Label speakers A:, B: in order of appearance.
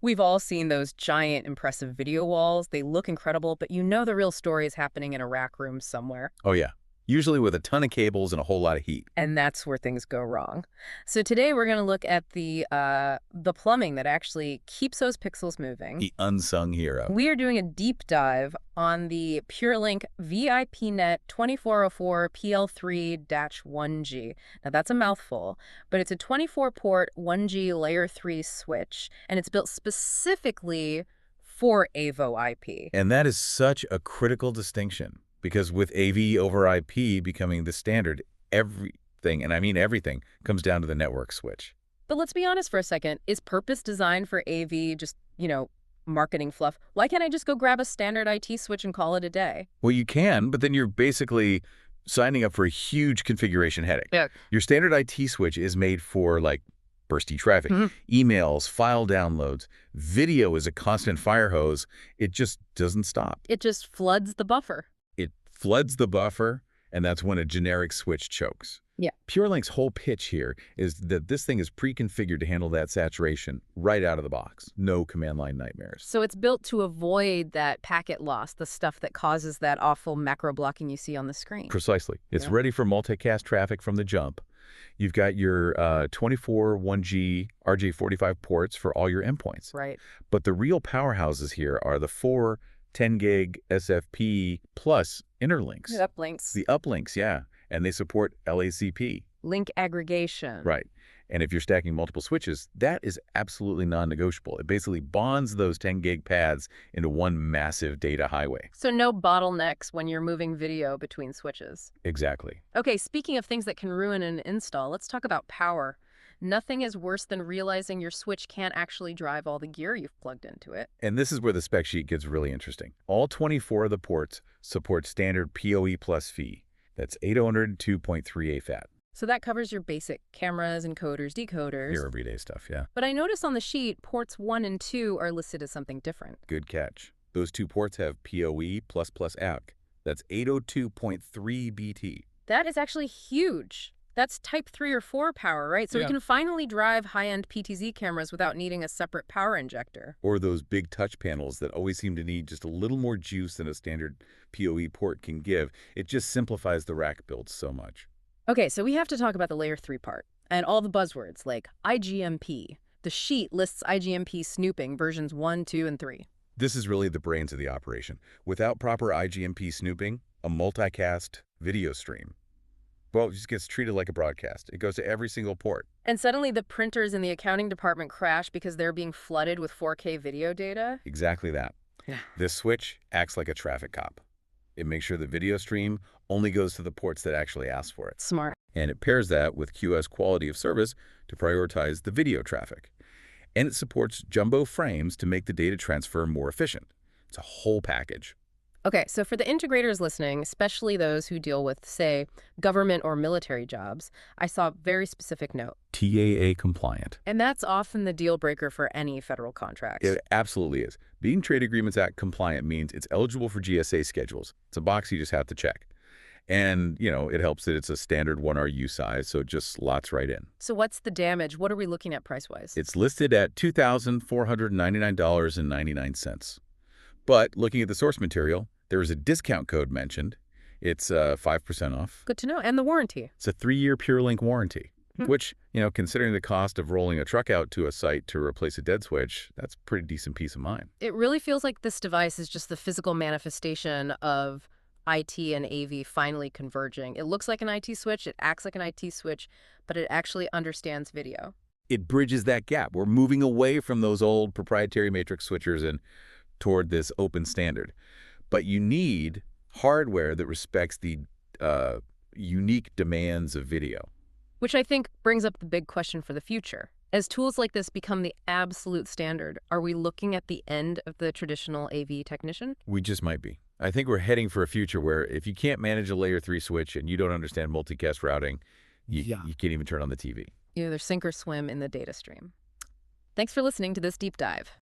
A: We've all seen those giant, impressive video walls. They look incredible, but you know the real story is happening in a rack room somewhere.
B: Oh, yeah. Usually with a ton of cables and a whole lot of heat.
A: And that's where things go wrong. So today we're going to look at the plumbing that actually keeps those pixels moving.
B: The unsung hero.
A: We are doing a deep dive on the PureLink VIP-NET-2404PL3-1G. Now that's a mouthful, but it's a 24-port 1G layer 3 switch, and it's built specifically for AVoIP.
B: And that is such a critical distinction. Because with AVoverIP becoming the standard, everything, and I mean everything, comes down to the network switch.
A: But let's be honest for a second. Is purpose designed for AV just, marketing fluff? Why can't I just go grab a standard IT switch and call it a day?
B: Well, you can, but then you're basically signing up for a huge configuration headache.
A: Yeah.
B: Your standard IT switch is made for, like, bursty traffic, emails, file downloads. Video is a constant fire hose. It just doesn't stop.
A: It just floods the buffer.
B: It floods the buffer, and that's when a generic switch chokes.
A: Yeah.
B: PureLink's whole pitch here is that this thing is pre-configured to handle that saturation right out of the box. No command line nightmares.
A: So it's built to avoid that packet loss, the stuff that causes that awful macro blocking you see on the screen.
B: Precisely. It's ready for multicast traffic from the jump. You've got your 24 1G RJ45 ports for all your endpoints.
A: Right.
B: But the real powerhouses here are the 4 10 gig SFP plus interlinks.
A: The uplinks.
B: The uplinks, yeah. And they support LACP.
A: Link aggregation.
B: Right. And if you're stacking multiple switches, that is absolutely non-negotiable. It basically bonds those 10 gig paths into one massive data highway.
A: So no bottlenecks when you're moving video between switches.
B: Exactly.
A: Okay, speaking of things that can ruin an install, let's talk about power. Nothing is worse than realizing your switch can't actually drive all the gear you've plugged into it.
B: And this is where the spec sheet gets really interesting. All 24 of the ports support standard PoE plus phi. That's 802.3 AFAT.
A: So that covers your basic cameras, encoders, decoders.
B: Your everyday stuff, yeah.
A: But I noticed on the sheet, ports 1 and 2 are listed as something different.
B: Good catch. Those two ports have PoE plus AUC. That's 802.3 BT.
A: That is actually huge. That's type 3 or 4 power, right? So we can finally drive high-end PTZ cameras without needing a separate power injector.
B: Or those big touch panels that always seem to need just a little more juice than a standard PoE port can give. It just simplifies the rack build so much.
A: Okay, so we have to talk about the layer 3 part and all the buzzwords like IGMP. The sheet lists IGMP snooping versions 1, 2, and 3.
B: This is really the brains of the operation. Without proper IGMP snooping, a multicast video stream, well, it just gets treated like a broadcast. It goes to every single port.
A: And suddenly the printers in the accounting department crash because they're being flooded with 4K video data?
B: Exactly that.
A: Yeah.
B: This switch acts like a traffic cop. It makes sure the video stream only goes to the ports that actually ask for it.
A: Smart.
B: And it pairs that with QS quality of service to prioritize the video traffic. And it supports jumbo frames to make the data transfer more efficient. It's a whole package.
A: Okay, so for the integrators listening, especially those who deal with, say, government or military jobs, I saw a very specific note.
B: TAA compliant.
A: And that's often the deal breaker for any federal contracts.
B: It absolutely is. Being Trade Agreements Act compliant means it's eligible for GSA schedules. It's a box you just have to check. And, it helps that it's a standard 1RU size, so it just slots right in.
A: So what's the damage? What are we looking at price-wise?
B: It's listed at $2,499.99. But looking at the source material, there is a discount code mentioned. It's 5% off.
A: Good to know. And the warranty.
B: It's a 3-year PureLink warranty, which, considering the cost of rolling a truck out to a site to replace a dead switch, that's pretty decent peace of mind.
A: It really feels like this device is just the physical manifestation of IT and AV finally converging. It looks like an IT switch, it acts like an IT switch, but it actually understands video.
B: It bridges that gap. We're moving away from those old proprietary matrix switchers and toward this open standard. But you need hardware that respects the unique demands of video.
A: Which I think brings up the big question for the future. As tools like this become the absolute standard, are we looking at the end of the traditional AV technician?
B: We just might be. I think we're heading for a future where if you can't manage a layer 3 switch and you don't understand multicast routing, you can't even turn on the TV.
A: You either sink or swim in the data stream. Thanks for listening to this deep dive.